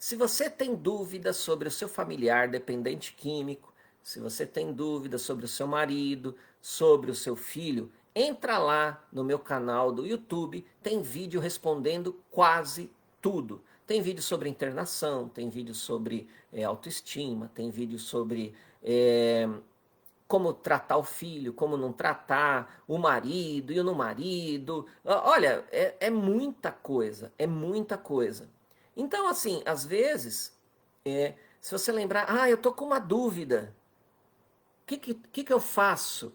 Se você tem dúvidas sobre o seu familiar dependente químico, se você tem dúvidas sobre o seu marido, sobre o seu filho, entra lá no meu canal do YouTube, tem vídeo respondendo quase tudo. Tem vídeo sobre internação, tem vídeo sobre autoestima, tem vídeo sobre como tratar o filho, como não tratar, o marido e o não marido. Olha, é muita coisa, é muita coisa. Então, assim, às vezes, se você lembrar, eu tô com uma dúvida, o que eu faço?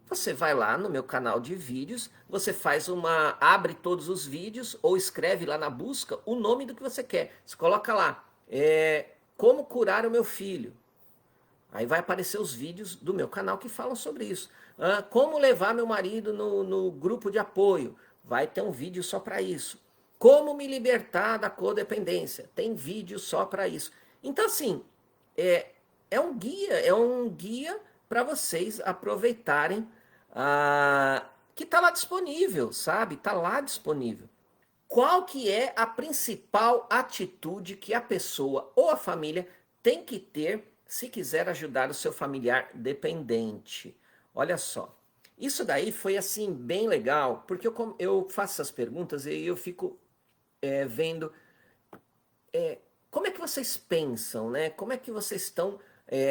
Você vai lá no meu canal de vídeos, você abre todos os vídeos ou escreve lá na busca o nome do que você quer. Você coloca lá, como curar o meu filho. Aí vai aparecer os vídeos do meu canal que falam sobre isso. Como levar meu marido no grupo de apoio. Vai ter um vídeo só para isso. Como me libertar da codependência. Tem vídeo só para isso. Então, assim, é um guia para vocês aproveitarem que está lá disponível, sabe? Está lá disponível. Qual que é a principal atitude que a pessoa ou a família tem que ter se quiser ajudar o seu familiar dependente? Olha só, isso daí foi assim bem legal, porque eu faço essas perguntas e eu fico vendo como é que vocês pensam, né? Como é que vocês estão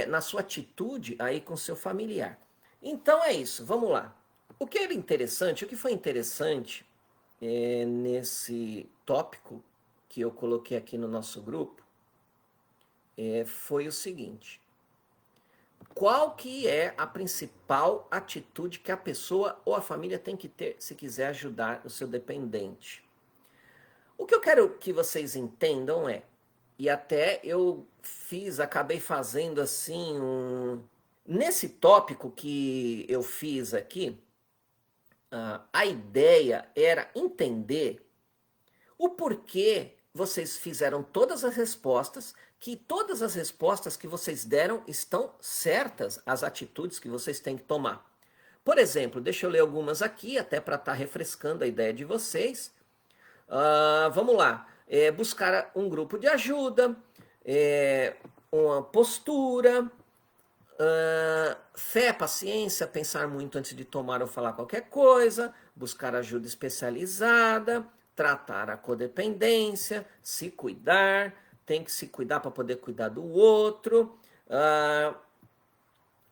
na sua atitude aí com seu familiar. Então é isso, vamos lá. O que foi interessante nesse tópico que eu coloquei aqui no nosso grupo foi o seguinte: qual que é a principal atitude que a pessoa ou a família tem que ter se quiser ajudar o seu dependente? O que eu quero que vocês entendam e até acabei fazendo assim nesse tópico que eu fiz aqui, a ideia era entender o porquê vocês fizeram todas as respostas, que todas as respostas que vocês deram estão certas, as atitudes que vocês têm que tomar. Por exemplo, deixa eu ler algumas aqui, até para estar refrescando a ideia de vocês. Vamos lá. Buscar um grupo de ajuda, uma postura, fé, paciência, pensar muito antes de tomar ou falar qualquer coisa, buscar ajuda especializada, tratar a codependência, se cuidar, tem que se cuidar para poder cuidar do outro,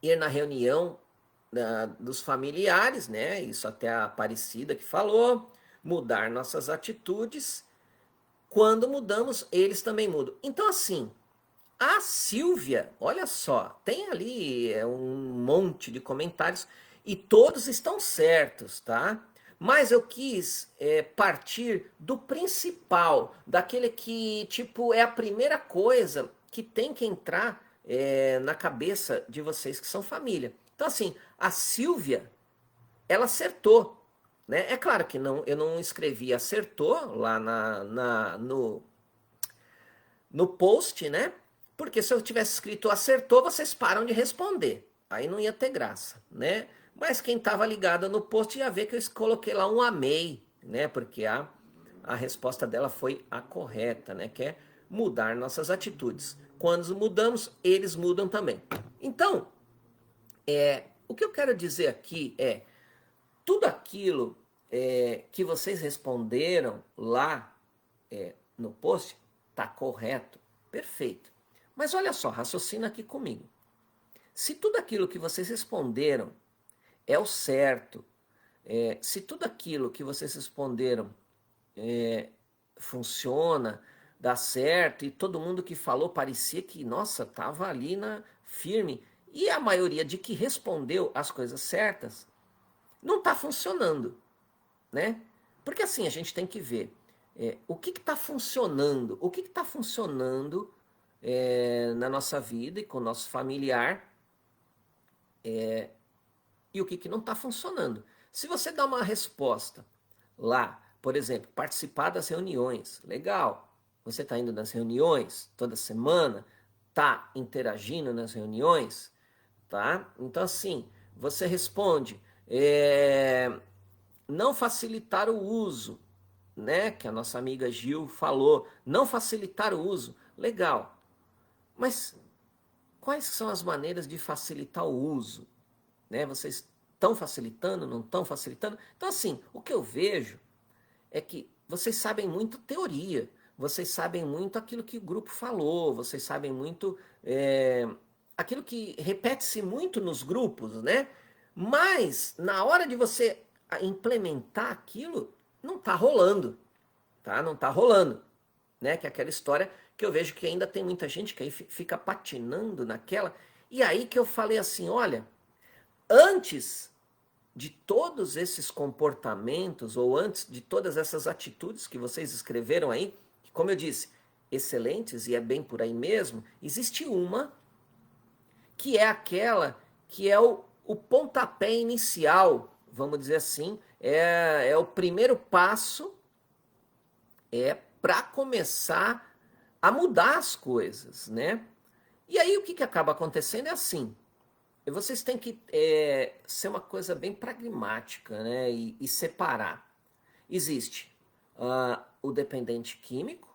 ir na reunião dos familiares, né? Isso até a Aparecida que falou, mudar nossas atitudes. Quando mudamos, eles também mudam. Então, assim, a Silvia, olha só, tem ali um monte de comentários e todos estão certos, tá? Mas eu quis partir do principal, daquele que, tipo, é a primeira coisa que tem que entrar na cabeça de vocês que são família. Então, assim, a Silvia, ela acertou, né? É claro que eu não escrevi acertou lá no post, né? Porque se eu tivesse escrito acertou, vocês param de responder. Aí não ia ter graça, né? Mas quem estava ligado no post ia ver que eu coloquei lá um amei, né? Porque a resposta dela foi a correta, né? Que é mudar nossas atitudes. Quando mudamos, eles mudam também. Então, o que eu quero dizer aqui tudo aquilo que vocês responderam lá no post está correto, perfeito. Mas olha só, raciocina aqui comigo. Se tudo aquilo que vocês responderam é o certo, se tudo aquilo que vocês responderam funciona, dá certo, e todo mundo que falou parecia que, nossa, estava ali firme, e a maioria de que respondeu as coisas certas, não está funcionando, né? Porque assim, a gente tem que ver o que está funcionando, o que está funcionando na nossa vida e com o nosso familiar e o que não está funcionando. Se você dá uma resposta lá, por exemplo, participar das reuniões, legal, você está indo nas reuniões toda semana, está interagindo nas reuniões, tá? Então assim, você responde, não facilitar o uso, né? Que a nossa amiga Gil falou, não facilitar o uso. Legal. Mas quais são as maneiras de facilitar o uso? Né? Vocês estão facilitando, não estão facilitando? Então, assim, o que eu vejo é que vocês sabem muito teoria, vocês sabem muito aquilo que o grupo falou, vocês sabem muito aquilo que repete-se muito nos grupos, né? Mas na hora de você implementar aquilo, não está rolando, tá? Não está rolando, né? Que é aquela história que eu vejo que ainda tem muita gente que aí fica patinando naquela. E aí que eu falei assim, olha, antes de todos esses comportamentos ou antes de todas essas atitudes que vocês escreveram aí, que, como eu disse, excelentes e é bem por aí mesmo, existe uma que é aquela que é o pontapé inicial, vamos dizer assim, é o primeiro passo para começar a mudar as coisas, né? E aí o que acaba acontecendo é assim, vocês têm que ser uma coisa bem pragmática, né? E separar. Existe o dependente químico,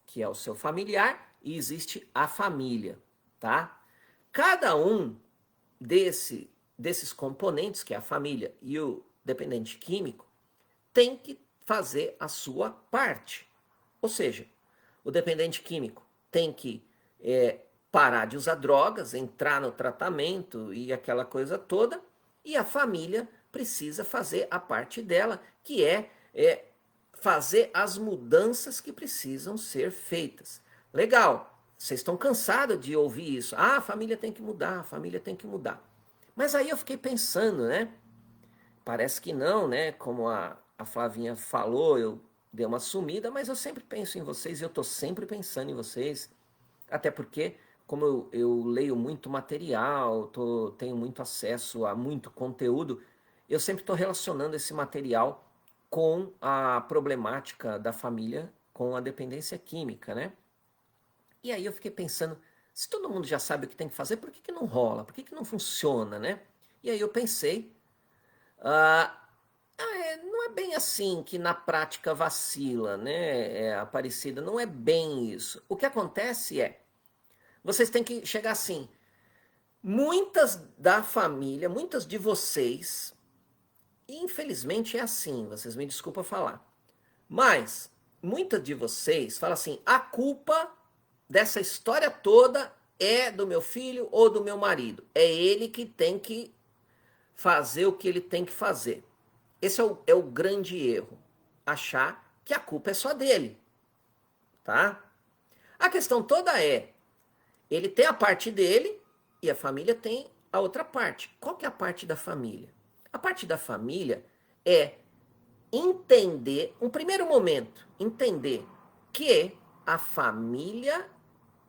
que é o seu familiar, e existe a família, tá? Cada um desses componentes, que é a família e o dependente químico, tem que fazer a sua parte. Ou seja, o dependente químico tem que parar de usar drogas, entrar no tratamento e aquela coisa toda, e a família precisa fazer a parte dela, que é fazer as mudanças que precisam ser feitas. Legal, vocês estão cansados de ouvir isso. Ah, a família tem que mudar, a família tem que mudar. Mas aí eu fiquei pensando, né? Parece que não, né? Como a Flavinha falou, eu dei uma sumida, mas eu sempre penso em vocês e eu estou sempre pensando em vocês. Até porque, como eu leio muito material, tenho muito acesso a muito conteúdo, eu sempre estou relacionando esse material com a problemática da família com a dependência química, né? E aí eu fiquei pensando, se todo mundo já sabe o que tem que fazer, por que não rola? Por que não funciona, né? E aí eu pensei, não é bem assim que na prática vacila, né, Aparecida? Não é bem isso. O que acontece vocês têm que chegar assim, muitas da família, muitas de vocês, e infelizmente é assim, vocês me desculpam falar, mas muitas de vocês falam assim, a culpa dessa história toda é do meu filho ou do meu marido. É ele que tem que fazer o que ele tem que fazer. Esse é o grande erro. Achar que a culpa é só dele. Tá? A questão toda ele tem a parte dele e a família tem a outra parte. Qual que é a parte da família? A parte da família é entender, um primeiro momento, entender que a família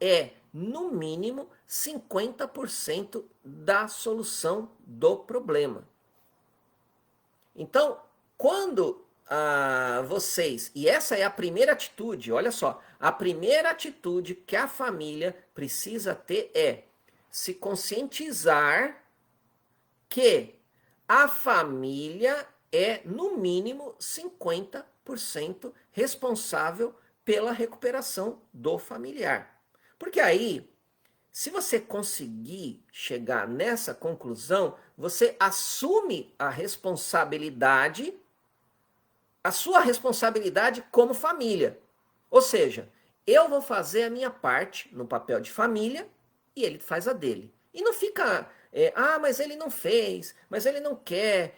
é, no mínimo, 50% da solução do problema. Então, quando vocês, e essa é a primeira atitude, olha só, a primeira atitude que a família precisa ter é se conscientizar que a família é, no mínimo, 50% responsável pela recuperação do familiar. Porque aí, se você conseguir chegar nessa conclusão, você assume a sua responsabilidade como família. Ou seja, eu vou fazer a minha parte no papel de família e ele faz a dele. E não fica, mas ele não fez, mas ele não quer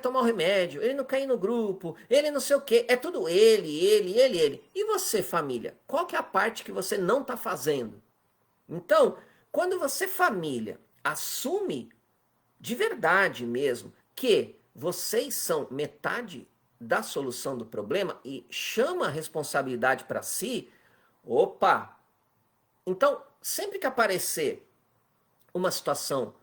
tomar o remédio, ele não quer ir no grupo, ele não sei o quê. É tudo ele. E você, família, qual que é a parte que você não está fazendo? Então, quando você, família, assume de verdade mesmo que vocês são metade da solução do problema e chama a responsabilidade para si, opa! Então, sempre que aparecer uma situação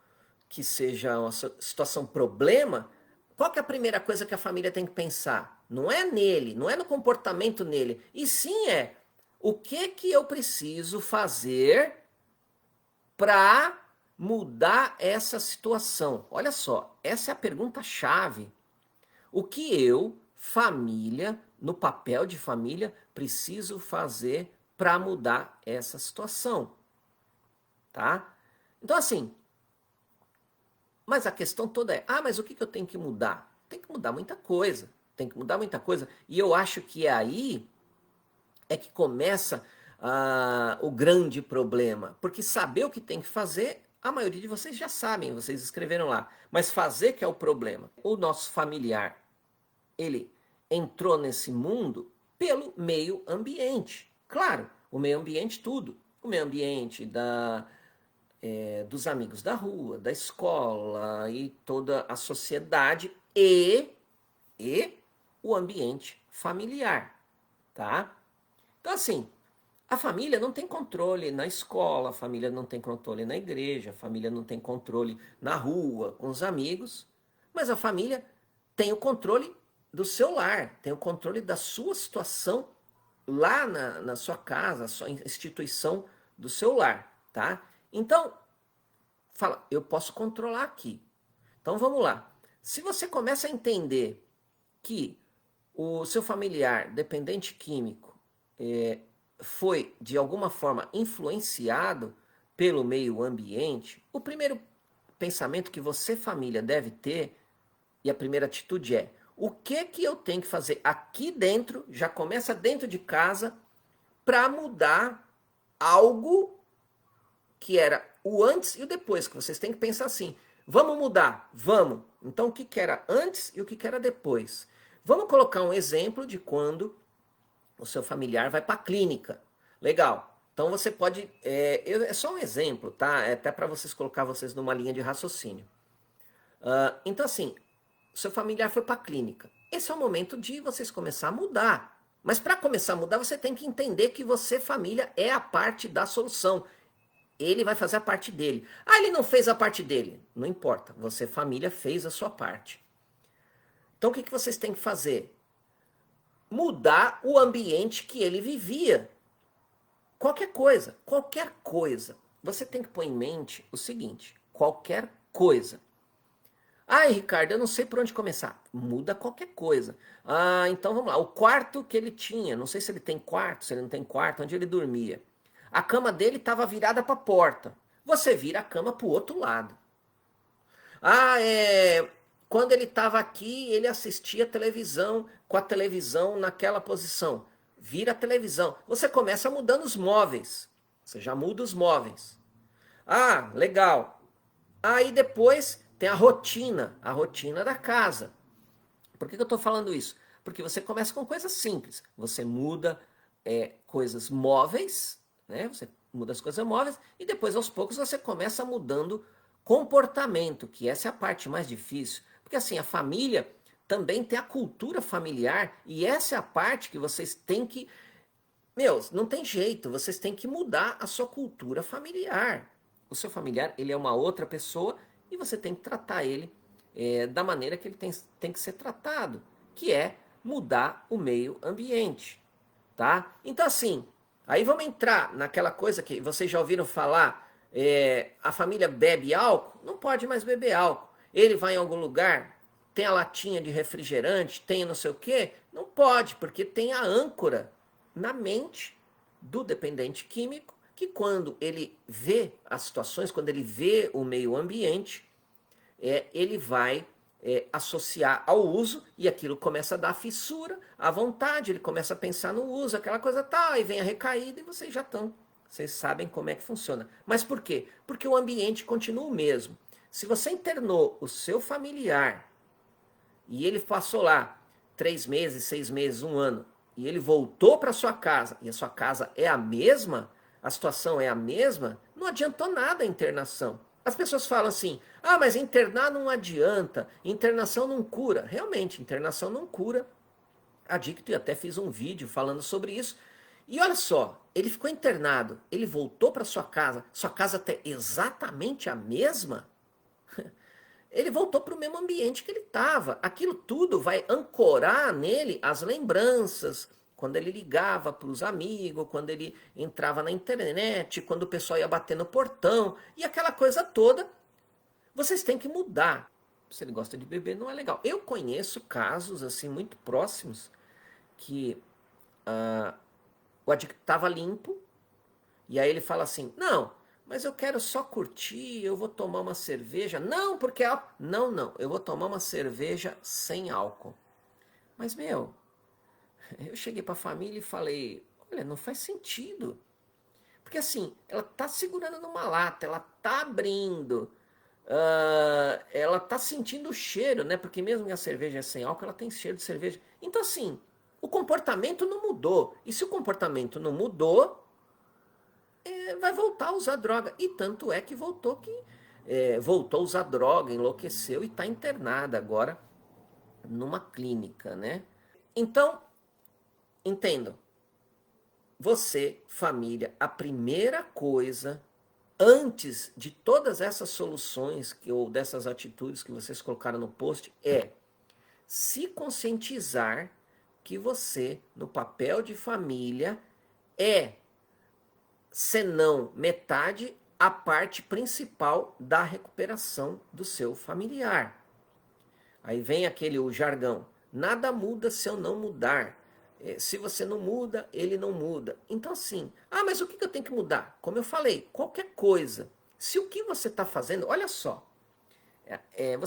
que seja uma situação problema, qual que é a primeira coisa que a família tem que pensar? Não é nele, não é no comportamento nele, e sim o que eu preciso fazer para mudar essa situação? Olha só, essa é a pergunta-chave. O que eu, família, no papel de família, preciso fazer para mudar essa situação, tá? Então assim, mas a questão toda é, mas o que eu tenho que mudar? Tem que mudar muita coisa, tem que mudar muita coisa. E eu acho que aí é que começa o grande problema. Porque saber o que tem que fazer, a maioria de vocês já sabem, vocês escreveram lá. Mas fazer que é o problema. O nosso familiar, ele entrou nesse mundo pelo meio ambiente. Claro, o meio ambiente tudo. O meio ambiente dos amigos da rua, da escola e toda a sociedade e o ambiente familiar, tá? Então assim, a família não tem controle na escola, a família não tem controle na igreja, a família não tem controle na rua, com os amigos, mas a família tem o controle do seu lar, tem o controle da sua situação lá na sua casa, a sua instituição do seu lar, tá? Então, fala, eu posso controlar aqui. Então vamos lá. Se você começa a entender que o seu familiar dependente químico foi de alguma forma influenciado pelo meio ambiente, o primeiro pensamento que você, família, deve ter, e a primeira atitude é, o que eu tenho que fazer aqui dentro, já começa dentro de casa, para mudar algo que era o antes e o depois, que vocês têm que pensar assim, vamos mudar? Vamos. Então o que era antes e o que era depois? Vamos colocar um exemplo de quando o seu familiar vai para a clínica. Legal. Então você pode... é só um exemplo, tá? É até para vocês colocar vocês numa linha de raciocínio. Então assim, seu familiar foi para a clínica. Esse é o momento de vocês começar a mudar. Mas para começar a mudar, você tem que entender que você, família, é a parte da solução. Ele vai fazer a parte dele. Ele não fez a parte dele. Não importa. Você, família, fez a sua parte. Então o que vocês têm que fazer? Mudar o ambiente que ele vivia. Qualquer coisa. Você tem que pôr em mente o seguinte. Qualquer coisa. Ricardo, eu não sei por onde começar. Muda qualquer coisa. Então vamos lá. O quarto que ele tinha. Não sei se ele tem quarto, se ele não tem quarto. Onde ele dormia. A cama dele estava virada para a porta. Você vira a cama para o outro lado. Quando ele estava aqui, ele assistia televisão com a televisão naquela posição. Vira a televisão. Você começa mudando os móveis. Você já muda os móveis. Legal. Aí depois tem a rotina da casa. Por que eu estou falando isso? Porque você começa com coisas simples. Você muda coisas móveis, né? Você muda as coisas móveis e depois aos poucos você começa mudando comportamento, que essa é a parte mais difícil. Porque assim, a família também tem a cultura familiar e essa é a parte que vocês têm que... não tem jeito, vocês têm que mudar a sua cultura familiar. O seu familiar, ele é uma outra pessoa e você tem que tratar ele da maneira que ele tem que ser tratado, que é mudar o meio ambiente, tá? Então assim, aí vamos entrar naquela coisa que vocês já ouviram falar, a família bebe álcool, não pode mais beber álcool. Ele vai em algum lugar, tem a latinha de refrigerante, tem não sei o quê, não pode, porque tem a âncora na mente do dependente químico, que quando ele vê as situações, quando ele vê o meio ambiente, ele vai associar ao uso e aquilo começa a dar fissura, à vontade, ele começa a pensar no uso, aquela coisa tal, aí vem a recaída e vocês já estão. Vocês sabem como é que funciona. Mas por quê? Porque o ambiente continua o mesmo. Se você internou o seu familiar e ele passou lá 3 meses, 6 meses, 1 ano, e ele voltou para sua casa, e a sua casa é a mesma, a situação é a mesma, não adiantou nada a internação. As pessoas falam assim, mas internar não adianta, internação não cura. Realmente, internação não cura. Adicto, e até fiz um vídeo falando sobre isso. E olha só, ele ficou internado, ele voltou para sua casa é exatamente a mesma? Ele voltou para o mesmo ambiente que ele estava. Aquilo tudo vai ancorar nele as lembranças, quando ele ligava para os amigos, quando ele entrava na internet, quando o pessoal ia bater no portão, e aquela coisa toda, vocês têm que mudar. Se ele gosta de beber, não é legal. Eu conheço casos assim muito próximos que o adicto estava limpo, e aí ele fala assim, não, mas eu quero só curtir, eu vou tomar uma cerveja. Não, porque álcool. Não, não, eu vou tomar uma cerveja sem álcool. Mas, meu, eu cheguei para a família e falei, olha, não faz sentido. Porque assim, ela tá segurando numa lata, ela tá abrindo, ela tá sentindo o cheiro, né? Porque mesmo que a cerveja é sem álcool, ela tem cheiro de cerveja. Então assim, o comportamento não mudou. E se o comportamento não mudou, vai voltar a usar droga. E tanto é que voltou a usar droga, enlouqueceu e está internada agora numa clínica, né? Então, entendam, você, família, a primeira coisa, antes de todas essas soluções ou dessas atitudes que vocês colocaram no post, é se conscientizar que você, no papel de família, é, senão metade, a parte principal da recuperação do seu familiar. Aí vem o jargão, nada muda se eu não mudar. Se você não muda, ele não muda. Então assim, mas o que eu tenho que mudar? Como eu falei, qualquer coisa. Se o que você está fazendo, olha só,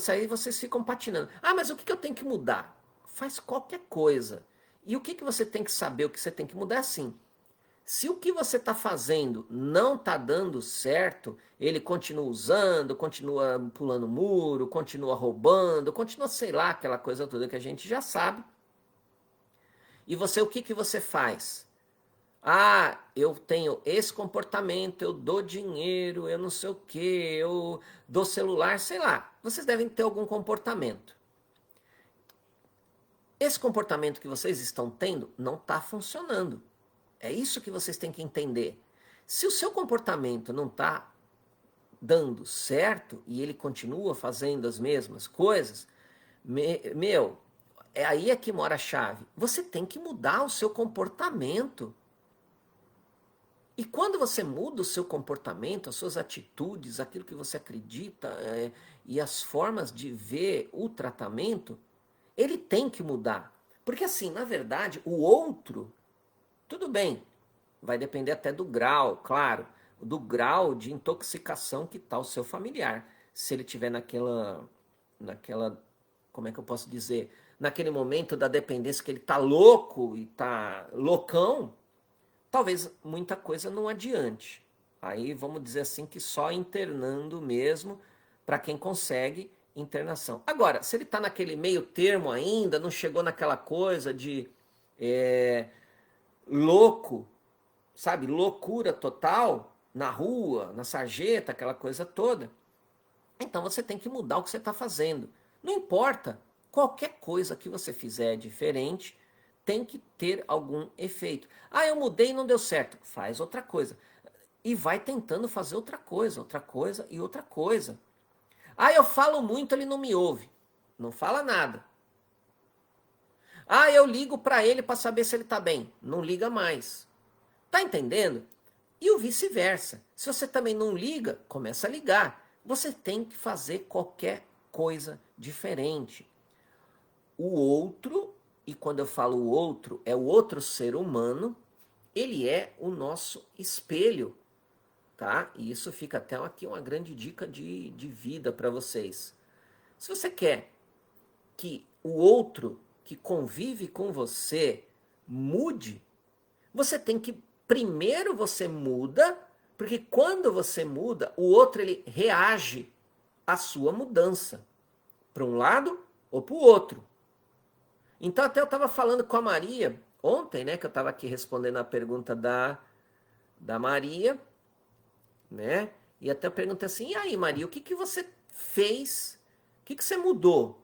aí vocês ficam patinando. Mas o que eu tenho que mudar? Faz qualquer coisa. E o que você tem que saber, o que você tem que mudar é assim. Se o que você está fazendo não está dando certo, ele continua usando, continua pulando muro, continua roubando, continua, sei lá, aquela coisa toda que a gente já sabe. E você, o que você faz? Eu tenho esse comportamento, eu dou dinheiro, eu não sei o que, eu dou celular, sei lá. Vocês devem ter algum comportamento. Esse comportamento que vocês estão tendo não está funcionando. É isso que vocês têm que entender. Se o seu comportamento não está dando certo e ele continua fazendo as mesmas coisas, aí é que mora a chave. Você tem que mudar o seu comportamento. E quando você muda o seu comportamento, as suas atitudes, aquilo que você acredita e as formas de ver o tratamento, ele tem que mudar. Porque assim, na verdade, o outro, tudo bem, vai depender até do grau, claro, do grau de intoxicação que está o seu familiar. Se ele tiver naquela, como é que eu posso dizer, naquele momento da dependência que ele está louco e está loucão, talvez muita coisa não adiante. Aí vamos dizer assim que só internando mesmo para quem consegue internação. Agora, se ele está naquele meio termo ainda, não chegou naquela coisa de louco, sabe, loucura total na rua, na sarjeta, aquela coisa toda, então você tem que mudar o que você está fazendo. Não importa, qualquer coisa que você fizer diferente tem que ter algum efeito. Eu mudei e não deu certo. Faz outra coisa. E vai tentando fazer outra coisa e outra coisa. Eu falo muito, ele não me ouve. Não fala nada. Eu ligo para ele para saber se ele está bem. Não liga mais. Tá entendendo? E o vice-versa. Se você também não liga, começa a ligar. Você tem que fazer qualquer coisa diferente. O outro, e quando eu falo o outro, é o outro ser humano, ele é o nosso espelho, tá? E isso fica até aqui uma grande dica de vida para vocês. Se você quer que o outro que convive com você mude, você tem que, primeiro você muda, porque quando você muda, o outro ele reage à sua mudança, para um lado ou para o outro. Então até eu estava falando com a Maria ontem, né, que eu estava aqui respondendo a pergunta da Maria, né, e até eu perguntei assim, e aí Maria, o que você fez, o que você mudou,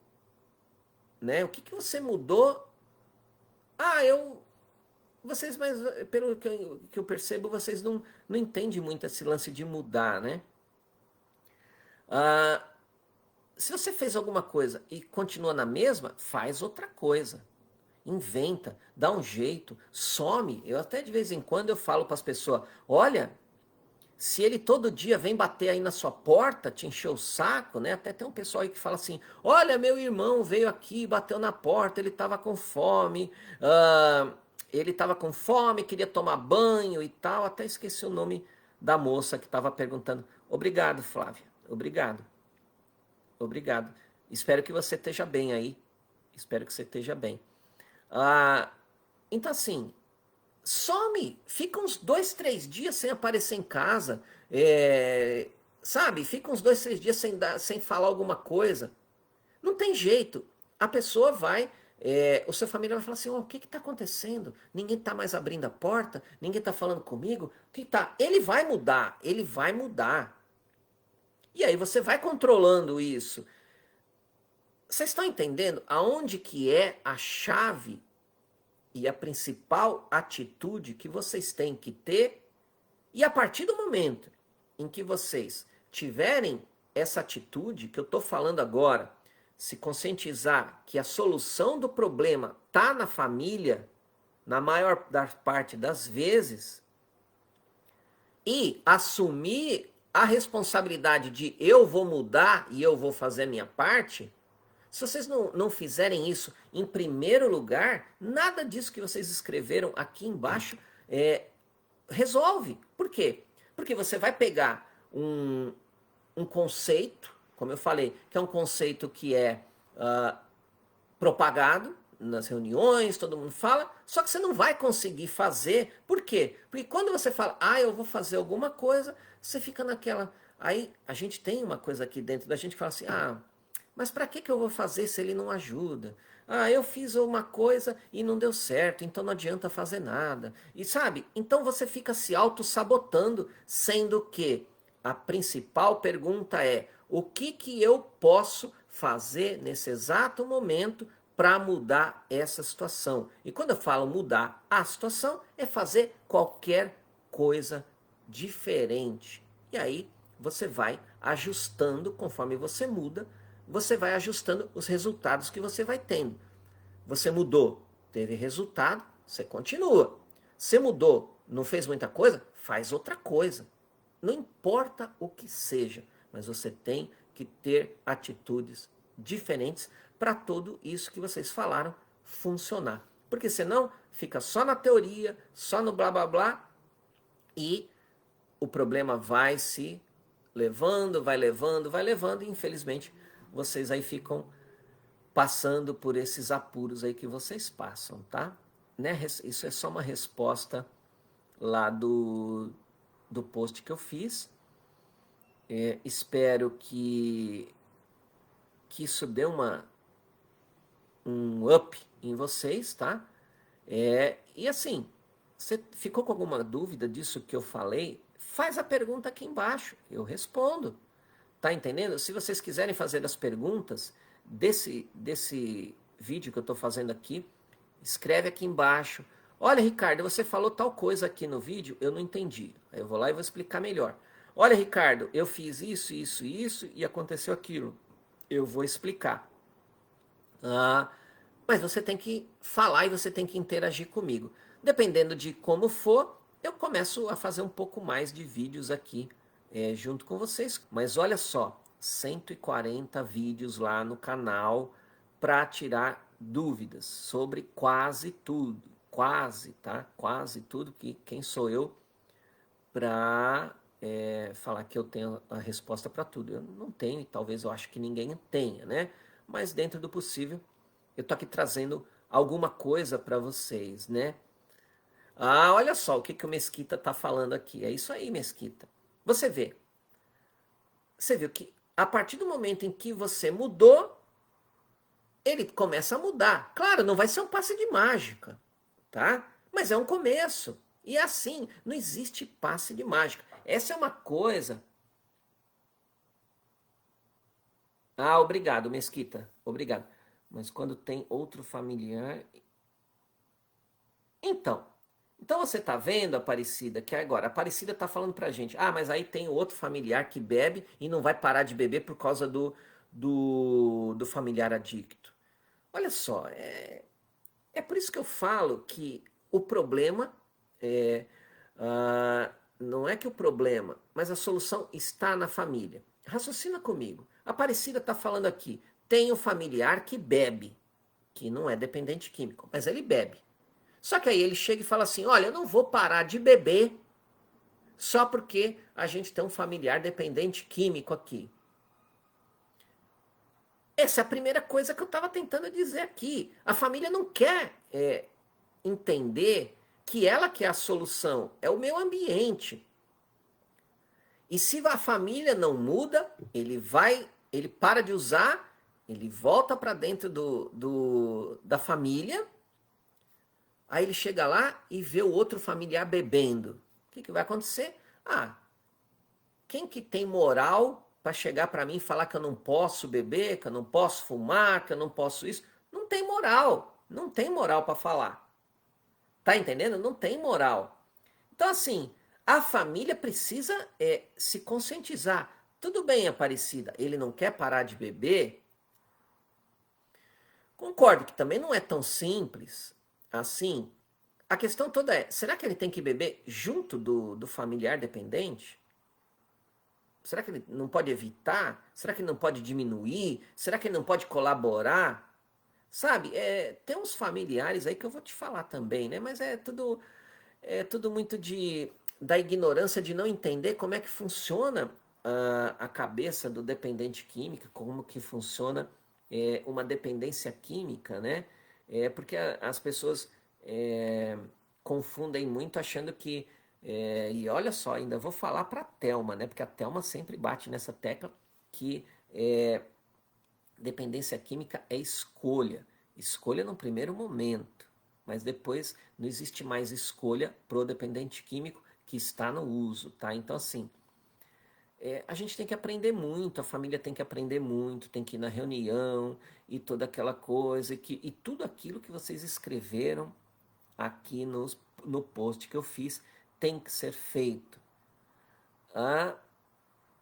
né, o que você mudou? Vocês, mas pelo que eu percebo, vocês não entendem muito esse lance de mudar, né? Se você fez alguma coisa e continua na mesma, faz outra coisa. Inventa, dá um jeito, some. Eu até de vez em quando eu falo para as pessoas, olha, se ele todo dia vem bater aí na sua porta, te encher o saco, né? Até tem um pessoal aí que fala assim, olha, meu irmão veio aqui, bateu na porta, ele estava com fome, ele estava com fome, queria tomar banho e tal, até esqueci o nome da moça que estava perguntando. Obrigado, Flávia, obrigado, obrigado. Espero que você esteja bem aí, espero que você esteja bem. Então assim, some, fica uns 2, 3 dias sem aparecer em casa, sabe? Fica uns 2, 3 dias sem falar alguma coisa. Não tem jeito. A pessoa vai, o seu familiar vai falar assim: oh, o que está acontecendo? Ninguém está mais abrindo a porta? Ninguém está falando comigo? O que tá? Ele vai mudar, ele vai mudar. E aí você vai controlando isso. Vocês estão entendendo aonde que é a chave e a principal atitude que vocês têm que ter? E a partir do momento em que vocês tiverem essa atitude que eu estou falando agora, se conscientizar que a solução do problema está na família, na maior parte das vezes, e assumir a responsabilidade de eu vou mudar e eu vou fazer a minha parte, se vocês não fizerem isso em primeiro lugar, nada disso que vocês escreveram aqui embaixo resolve. Por quê? Porque você vai pegar um conceito, como eu falei, que é um conceito que é propagado nas reuniões, todo mundo fala, só que você não vai conseguir fazer. Por quê? Porque quando você fala, eu vou fazer alguma coisa, você fica naquela... Aí a gente tem uma coisa aqui dentro da gente que fala assim, mas para que eu vou fazer se ele não ajuda? Eu fiz uma coisa e não deu certo, então não adianta fazer nada. E sabe, então você fica se auto-sabotando, sendo que a principal pergunta é: o que eu posso fazer nesse exato momento para mudar essa situação? E quando eu falo mudar a situação, é fazer qualquer coisa diferente. E aí você vai ajustando conforme você muda, você vai ajustando os resultados que você vai tendo. Você mudou, teve resultado, você continua. Você mudou, não fez muita coisa, faz outra coisa. Não importa o que seja, mas você tem que ter atitudes diferentes para tudo isso que vocês falaram funcionar. Porque senão fica só na teoria, só no blá blá blá, e o problema vai se levando, vai levando, vai levando, e infelizmente vocês aí ficam passando por esses apuros aí que vocês passam, tá? Né? Isso é só uma resposta lá do post que eu fiz. Espero que isso dê um up em vocês, tá? E assim, você ficou com alguma dúvida disso que eu falei? Faz a pergunta aqui embaixo, eu respondo. Tá entendendo? Se vocês quiserem fazer as perguntas desse vídeo que eu estou fazendo aqui, escreve aqui embaixo. Olha, Ricardo, você falou tal coisa aqui no vídeo, eu não entendi. Aí eu vou lá e vou explicar melhor. Olha, Ricardo, eu fiz isso, isso, isso e aconteceu aquilo. Eu vou explicar. Mas você tem que falar e você tem que interagir comigo. Dependendo de como for, eu começo a fazer um pouco mais de vídeos aqui junto com vocês. Mas olha só, 140 vídeos lá no canal para tirar dúvidas sobre quase tudo. Quase, tá? Quase tudo. Quem sou eu para falar que eu tenho a resposta para tudo? Eu não tenho, e talvez eu acho que ninguém tenha, né? Mas dentro do possível, eu tô aqui trazendo alguma coisa para vocês, né? Olha só o que o Mesquita tá falando aqui. É isso aí, Mesquita. Você viu que a partir do momento em que você mudou, ele começa a mudar. Claro, não vai ser um passe de mágica, tá? Mas é um começo. E é assim, não existe passe de mágica. Essa é uma coisa... Obrigado, Mesquita. Obrigado. Mas quando tem outro familiar... Então você está vendo, Aparecida, que agora a Aparecida está falando para a gente, mas aí tem outro familiar que bebe e não vai parar de beber por causa do familiar adicto. Olha só, é por isso que eu falo que o problema não é que o problema, mas a solução está na família. Raciocina comigo. A Aparecida está falando aqui, tem um familiar que bebe, que não é dependente químico, mas ele bebe. Só que aí ele chega e fala assim, olha, eu não vou parar de beber só porque a gente tem um familiar dependente químico aqui. Essa é a primeira coisa que eu estava tentando dizer aqui. A família não quer entender que ela que é a solução, é o meu ambiente. E se a família não muda, ele para de usar, ele volta para dentro da família, aí ele chega lá e vê o outro familiar bebendo. O que vai acontecer? Ah, quem que tem moral para chegar para mim e falar que eu não posso beber, que eu não posso fumar, que eu não posso isso? Não tem moral. Não tem moral para falar. Tá entendendo? Não tem moral. Então, assim, a família precisa se conscientizar. Tudo bem, Aparecida, ele não quer parar de beber. Concordo que também não é tão simples assim. A questão toda é, será que ele tem que beber junto do familiar dependente? Será que ele não pode evitar? Será que ele não pode diminuir? Será que ele não pode colaborar? Sabe, tem uns familiares aí que eu vou te falar também, né? Mas é tudo muito da ignorância de não entender como é que funciona a cabeça do dependente químico, como que funciona uma dependência química, né? Porque as pessoas confundem muito achando que e olha só, ainda vou falar para a Thelma, né? Porque a Thelma sempre bate nessa tecla que dependência química é escolha. Escolha no primeiro momento, mas depois não existe mais escolha pro dependente químico que está no uso, tá? Então, assim, a gente tem que aprender muito, a família tem que aprender muito, tem que ir na reunião e toda aquela coisa, e tudo aquilo que vocês escreveram aqui no post que eu fiz tem que ser feito.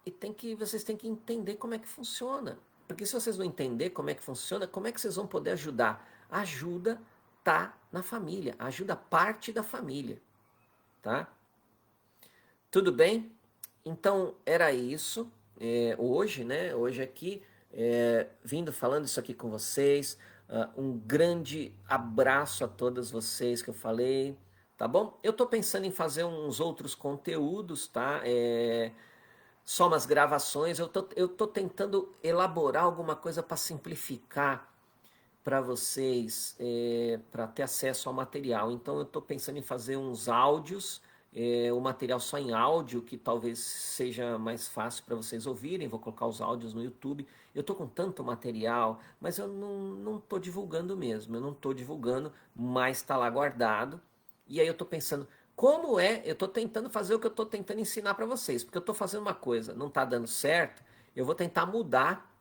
E vocês têm que entender como é que funciona. Porque se vocês não entenderem como é que funciona, como é que vocês vão poder ajudar? A ajuda tá na família, a ajuda parte da família, tá? Tudo bem? Então era isso. Hoje, né? Hoje aqui, vindo falando isso aqui com vocês. Um grande abraço a todas vocês que eu falei, tá bom? Eu tô pensando em fazer uns outros conteúdos, tá? Só umas gravações. Eu tô tentando elaborar alguma coisa para simplificar para vocês, para ter acesso ao material. Então eu estou pensando em fazer uns áudios, o material só em áudio, que talvez seja mais fácil para vocês ouvirem. Vou colocar os áudios no YouTube. Eu estou com tanto material, mas eu não estou divulgando mesmo. Eu não estou divulgando, mas está lá guardado. E aí eu estou pensando, eu estou tentando fazer o que eu estou tentando ensinar para vocês, porque eu estou fazendo uma coisa, não está dando certo, eu vou tentar mudar.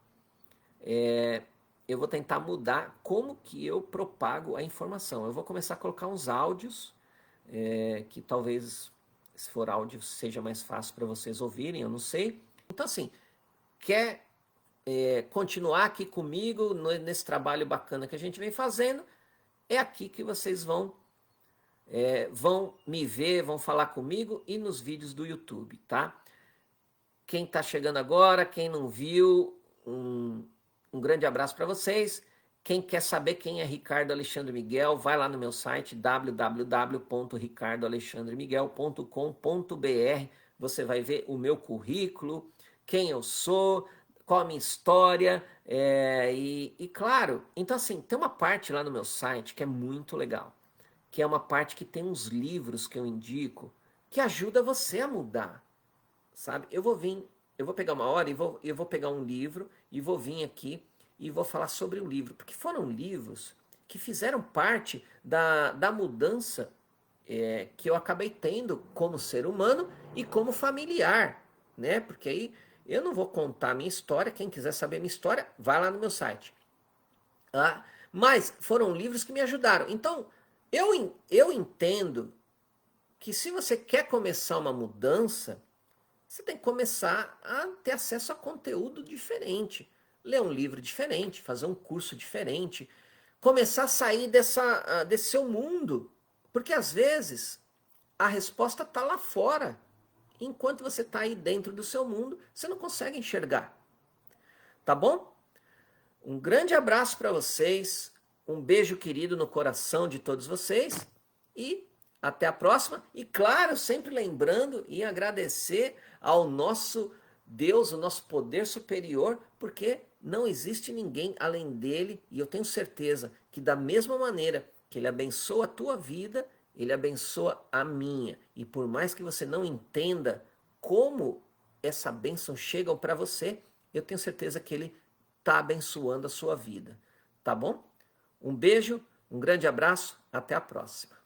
Eu vou tentar mudar como que eu propago a informação. Eu vou começar a colocar uns áudios, que talvez, se for áudio, seja mais fácil para vocês ouvirem, eu não sei. Então, assim, quer continuar aqui comigo nesse trabalho bacana que a gente vem fazendo, é aqui que vocês vão me ver, vão falar comigo e nos vídeos do YouTube, tá? Quem está chegando agora, quem não viu, um grande abraço para vocês. Quem quer saber quem é Ricardo Alexandre Miguel, vai lá no meu site www.ricardoalexandremiguel.com.br. Você vai ver o meu currículo, quem eu sou, qual a minha história. E claro, então assim, tem uma parte lá no meu site que é muito legal, que é uma parte que tem uns livros que eu indico que ajuda você a mudar, sabe? Eu vou pegar uma hora e eu vou pegar um livro e vou vir aqui e vou falar sobre o livro, porque foram livros que fizeram parte da mudança que eu acabei tendo como ser humano e como familiar, né? Porque aí eu não vou contar a minha história, quem quiser saber a minha história, vai lá no meu site. Mas foram livros que me ajudaram. Então, eu entendo que se você quer começar uma mudança, você tem que começar a ter acesso a conteúdo diferente, ler um livro diferente, fazer um curso diferente, começar a sair desse seu mundo, porque às vezes a resposta está lá fora, enquanto você está aí dentro do seu mundo, você não consegue enxergar, tá bom? Um grande abraço para vocês, um beijo querido no coração de todos vocês e até a próxima. E claro, sempre lembrando e agradecer ao nosso Deus, o nosso poder superior, porque não existe ninguém além dele, e eu tenho certeza que da mesma maneira que ele abençoa a tua vida, ele abençoa a minha. E por mais que você não entenda como essa bênção chega para você, eu tenho certeza que ele está abençoando a sua vida. Tá bom? Um beijo, um grande abraço, até a próxima.